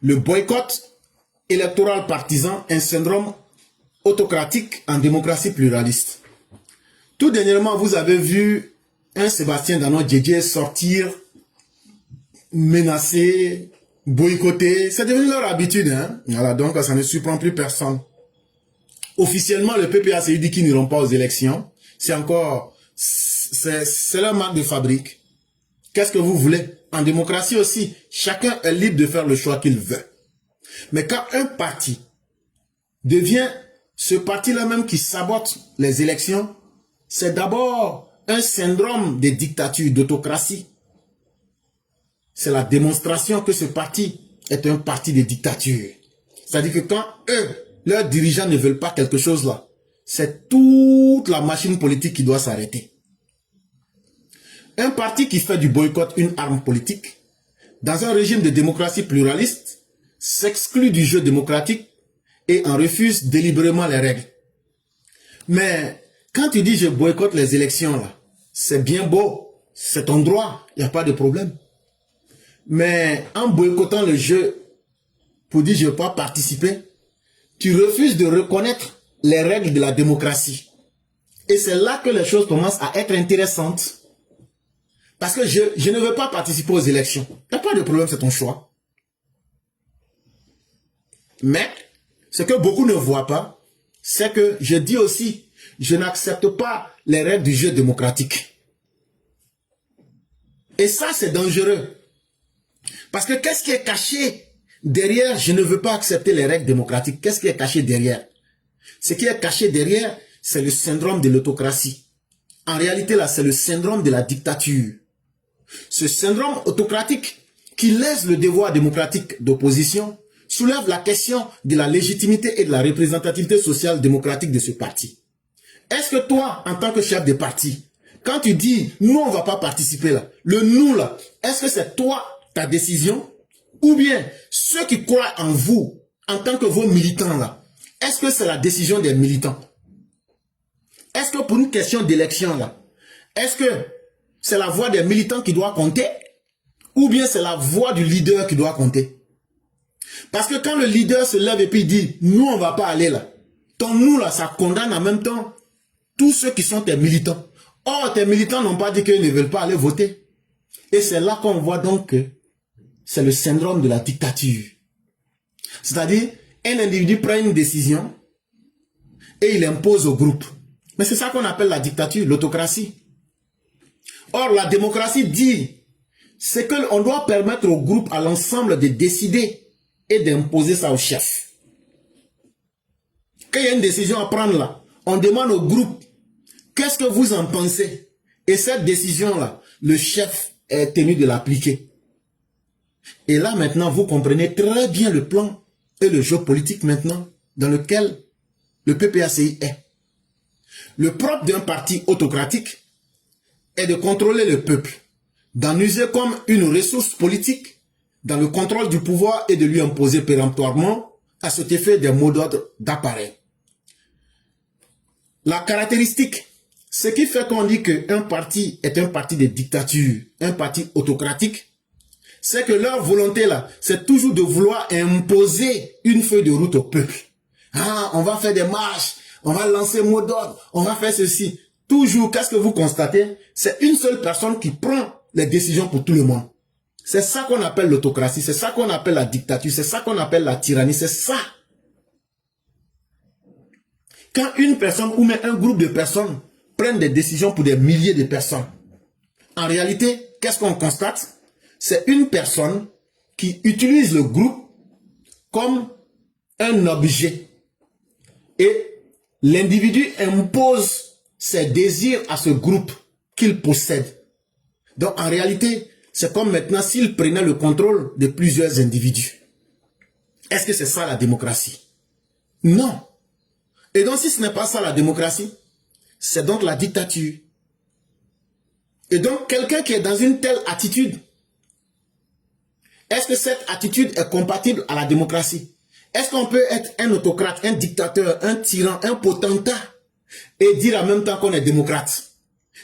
le boycott électoral partisan, un syndrome autocratique en démocratie pluraliste. Tout dernièrement, vous avez vu un Sébastien Dano Djedje sortir, menacer, boycotter. C'est devenu leur habitude. Hein? Voilà, donc ça ne surprend plus personne. Officiellement, le PPACI dit qu'ils n'iront pas aux élections. C'est encore... C'est leur marque de fabrique. Qu'est-ce que vous voulez? En démocratie aussi, chacun est libre de faire le choix qu'il veut. Mais quand un parti devient ce parti-là même qui sabote les élections, c'est d'abord un syndrome de dictature, d'autocratie. C'est la démonstration que ce parti est un parti de dictature. C'est-à-dire que quand eux, leurs dirigeants ne veulent pas quelque chose là, c'est toute la machine politique qui doit s'arrêter. Un parti qui fait du boycott une arme politique, dans un régime de démocratie pluraliste, s'exclut du jeu démocratique et en refuse délibérément les règles. Mais quand tu dis je boycotte les élections là, c'est bien beau, c'est ton droit, il n'y a pas de problème. Mais en boycottant le jeu pour dire je ne veux pas participer, tu refuses de reconnaître les règles de la démocratie. Et c'est là que les choses commencent à être intéressantes. Parce que je ne veux pas participer aux élections. Il n'y a pas de problème, c'est ton choix. Mais, ce que beaucoup ne voient pas, c'est que je dis aussi, je n'accepte pas les règles du jeu démocratique. Et ça, c'est dangereux. Parce que qu'est-ce qui est caché derrière, je ne veux pas accepter les règles démocratiques? Qu'est-ce qui est caché derrière? Ce qui est caché derrière, c'est le syndrome de l'autocratie. En réalité, là, c'est le syndrome de la dictature. Ce syndrome autocratique qui laisse le devoir démocratique d'opposition soulève la question de la légitimité et de la représentativité sociale démocratique de ce parti. Est-ce que toi, en tant que chef de parti, quand tu dis « nous, on ne va pas participer là », le « nous » là, est-ce que c'est toi, ta décision? Ou bien, ceux qui croient en vous, en tant que vos militants là, est-ce que c'est la décision des militants? Est-ce que pour une question d'élection là, est-ce que c'est la voix des militants qui doit compter? Ou bien c'est la voix du leader qui doit compter? Parce que quand le leader se lève et puis dit, nous on va pas aller là, ton nous là, ça condamne en même temps tous ceux qui sont tes militants. Or, tes militants n'ont pas dit qu'ils ne veulent pas aller voter. Et c'est là qu'on voit donc que c'est le syndrome de la dictature. C'est-à-dire, un individu prend une décision et il impose au groupe. Mais c'est ça qu'on appelle la dictature, l'autocratie. Or, la démocratie dit, c'est qu'on doit permettre au groupe, à l'ensemble de décider et d'imposer ça au chef. Quand il y a une décision à prendre là, on demande au groupe, qu'est-ce que vous en pensez? Et cette décision-là, le chef est tenu de l'appliquer. Et là maintenant, vous comprenez très bien le plan et le jeu politique maintenant dans lequel le PPACI est. Le propre d'un parti autocratique est de contrôler le peuple, d'en user comme une ressource politique dans le contrôle du pouvoir et de lui imposer péremptoirement à cet effet des mots d'ordre d'appareil. La caractéristique, ce qui fait qu'on dit qu'un parti est un parti de dictature, un parti autocratique, c'est que leur volonté là, c'est toujours de vouloir imposer une feuille de route au peuple. Ah, on va faire des marches, on va lancer mot d'ordre, on va faire ceci. Toujours, qu'est-ce que vous constatez? C'est une seule personne qui prend les décisions pour tout le monde. C'est ça qu'on appelle l'autocratie, c'est ça qu'on appelle la dictature, c'est ça qu'on appelle la tyrannie, c'est ça. Quand une personne ou même un groupe de personnes prennent des décisions pour des milliers de personnes, en réalité, qu'est-ce qu'on constate? C'est une personne qui utilise le groupe comme un objet. Et l'individu impose ses désirs à ce groupe qu'il possède. Donc en réalité, c'est comme maintenant s'il prenait le contrôle de plusieurs individus. Est-ce que c'est ça la démocratie? Non. Et donc si ce n'est pas ça la démocratie, c'est donc la dictature. Et donc quelqu'un qui est dans une telle attitude, est-ce que cette attitude est compatible à la démocratie? Est-ce qu'on peut être un autocrate, un dictateur, un tyran, un potentat et dire en même temps qu'on est démocrate?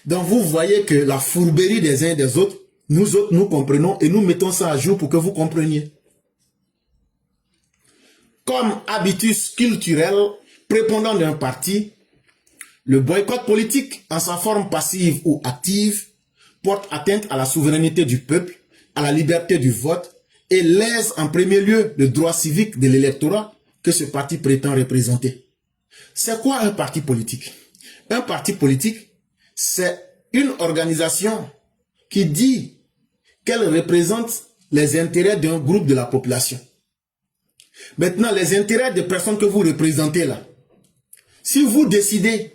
Donc vous voyez que la fourberie des uns et des autres, nous comprenons et nous mettons ça à jour pour que vous compreniez. comme habitus culturel prépondant d'un parti, le boycott politique, en sa forme passive ou active, porte atteinte à la souveraineté du peuple, à la liberté du vote et lèse en premier lieu le droit civique de l'électorat que ce parti prétend représenter. C'est quoi un parti politique? Un parti politique, c'est une organisation qui dit qu'elle représente les intérêts d'un groupe de la population. Maintenant, les intérêts des personnes que vous représentez là, si vous décidez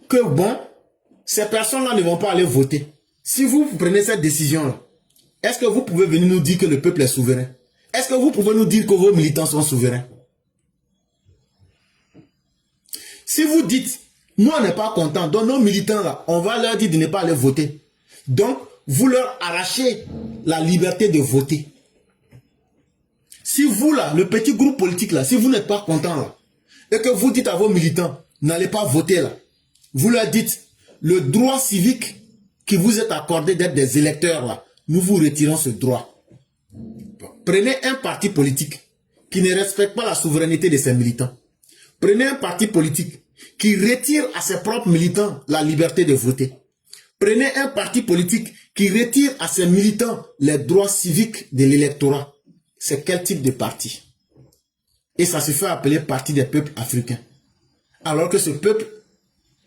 que bon, ces personnes-là ne vont pas aller voter, si vous prenez cette décision-là, est-ce que vous pouvez venir nous dire que le peuple est souverain? Est-ce que vous pouvez nous dire que vos militants sont souverains? Si vous dites, nous on n'est pas contents, donc nos militants là, on va leur dire de ne pas aller voter. Donc, vous leur arrachez la liberté de voter. Si vous là, le petit groupe politique là, si vous n'êtes pas content là, et que vous dites à vos militants, n'allez pas voter là, vous leur dites, le droit civique qui vous est accordé d'être des électeurs là, nous vous retirons ce droit. Prenez un parti politique qui ne respecte pas la souveraineté de ses militants. Prenez un parti politique qui retire à ses propres militants la liberté de voter. Prenez un parti politique qui retire à ses militants les droits civiques de l'électorat. C'est quel type de parti? Et ça se fait appeler parti des peuples africains. Alors que ce peuple,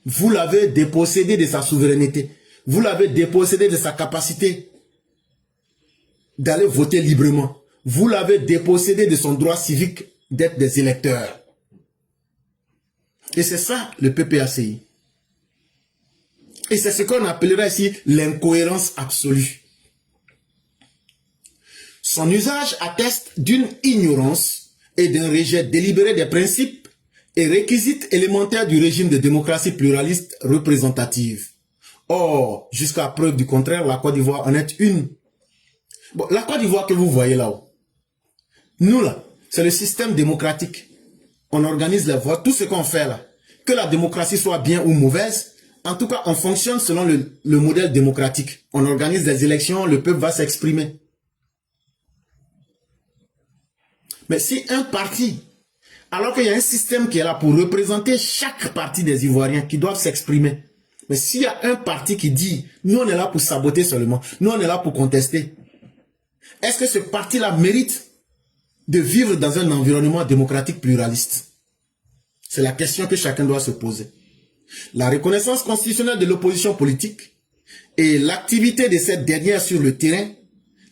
vous l'avez dépossédé de sa souveraineté. Vous l'avez dépossédé de sa capacité d'aller voter librement. Vous l'avez dépossédé de son droit civique d'être des électeurs. Et c'est ça le PPACI. Et c'est ce qu'on appellera ici l'incohérence absolue. Son usage atteste d'une ignorance et d'un rejet délibéré des principes et réquisites élémentaires du régime de démocratie pluraliste représentative. Or, jusqu'à preuve du contraire, la Côte d'Ivoire en est une. Bon, la Côte d'Ivoire que vous voyez là-haut, nous là, c'est le système démocratique. On organise les votes, tout ce qu'on fait là, que la démocratie soit bien ou mauvaise, en tout cas, on fonctionne selon le modèle démocratique. On organise des élections, le peuple va s'exprimer. Mais si un parti, alors qu'il y a un système qui est là pour représenter chaque parti des Ivoiriens qui doivent s'exprimer, mais s'il y a un parti qui dit, nous on est là pour saboter seulement, nous on est là pour contester, est-ce que ce parti-là mérite de vivre dans un environnement démocratique pluraliste? C'est la question que chacun doit se poser. La reconnaissance constitutionnelle de l'opposition politique et l'activité de cette dernière sur le terrain,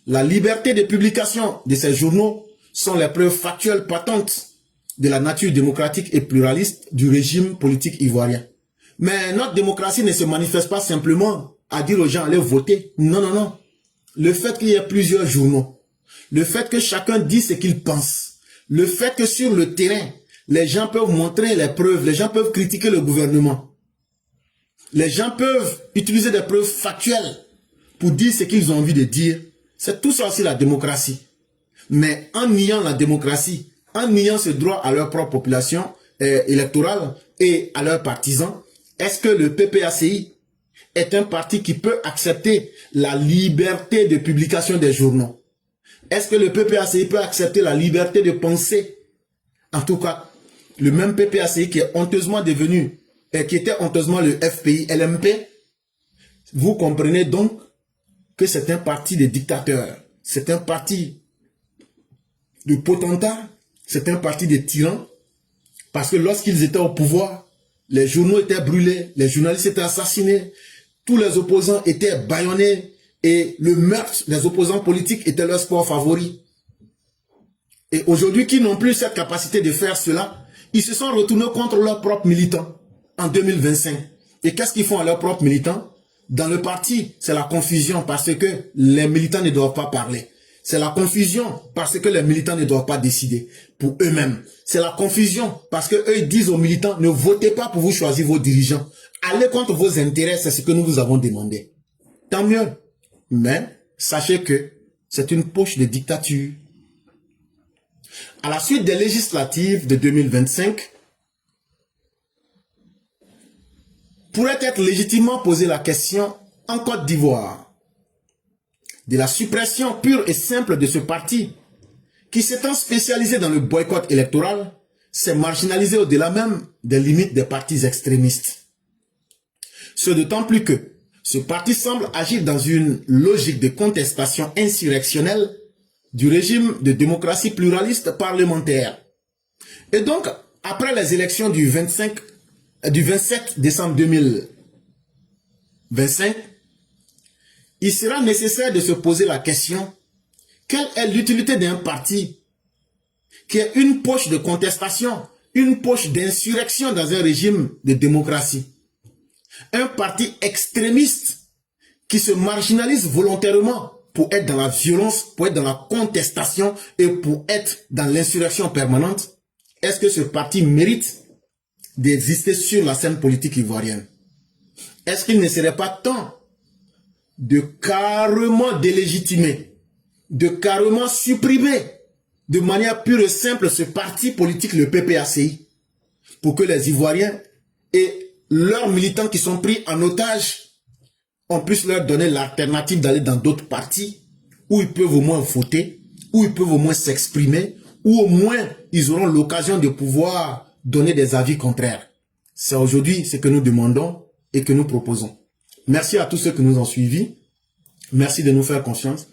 la liberté de publication de ces journaux sont les preuves factuelles patentes de la nature démocratique et pluraliste du régime politique ivoirien. Mais notre démocratie ne se manifeste pas simplement à dire aux gens allez voter. Non, non, non. Le fait qu'il y ait plusieurs journaux, le fait que chacun dise ce qu'il pense, le fait que sur le terrain, les gens peuvent montrer les preuves, les gens peuvent critiquer le gouvernement. Les gens peuvent utiliser des preuves factuelles pour dire ce qu'ils ont envie de dire. C'est tout ça aussi la démocratie. Mais en niant la démocratie, en niant ce droit à leur propre population électorale et à leurs partisans, est-ce que le PPACI est un parti qui peut accepter la liberté de publication des journaux? Est-ce que le PPACI peut accepter la liberté de penser? En tout cas, le même PPACI qui est honteusement devenu, qui était honteusement le FPI, LMP, vous comprenez donc que c'est un parti de dictateurs, c'est un parti de potentats, c'est un parti de tyrans, parce que lorsqu'ils étaient au pouvoir, les journaux étaient brûlés, les journalistes étaient assassinés, tous les opposants étaient bâillonnés, et le meurtre des opposants politiques était leur sport favori. Et aujourd'hui, qui n'ont plus cette capacité de faire cela, ils se sont retournés contre leurs propres militants en 2025. Et qu'est-ce qu'ils font à leurs propres militants? Dans le parti, c'est la confusion parce que les militants ne doivent pas parler. C'est la confusion parce que les militants ne doivent pas décider pour eux-mêmes. C'est la confusion parce que eux ils disent aux militants, ne votez pas pour vous choisir vos dirigeants. Allez contre vos intérêts, c'est ce que nous vous avons demandé. Tant mieux. Mais sachez que c'est une poche de dictature. À la suite des législatives de 2025, pourrait être légitimement posée la question en Côte d'Ivoire de la suppression pure et simple de ce parti qui s'étant spécialisé dans le boycott électoral, s'est marginalisé au-delà même des limites des partis extrémistes. Ce d'autant plus que ce parti semble agir dans une logique de contestation insurrectionnelle du régime de démocratie pluraliste parlementaire. Et donc, après les élections du 27 décembre 2025, il sera nécessaire de se poser la question: quelle est l'utilité d'un parti qui est une poche de contestation, une poche d'insurrection dans un régime de démocratie? Un parti extrémiste qui se marginalise volontairement pour être dans la violence, pour être dans la contestation et pour être dans l'insurrection permanente. Est-ce que ce parti mérite d'exister sur la scène politique ivoirienne? Est-ce qu'il ne serait pas temps de carrément délégitimer, de carrément supprimer de manière pure et simple ce parti politique, le PPACI, pour que les Ivoiriens et leurs militants qui sont pris en otage, on puisse leur donner l'alternative d'aller dans d'autres partis où ils peuvent au moins voter, où ils peuvent au moins s'exprimer, où au moins ils auront l'occasion de pouvoir donner des avis contraires. C'est aujourd'hui ce que nous demandons et que nous proposons. Merci à tous ceux qui nous ont suivis. Merci de nous faire confiance.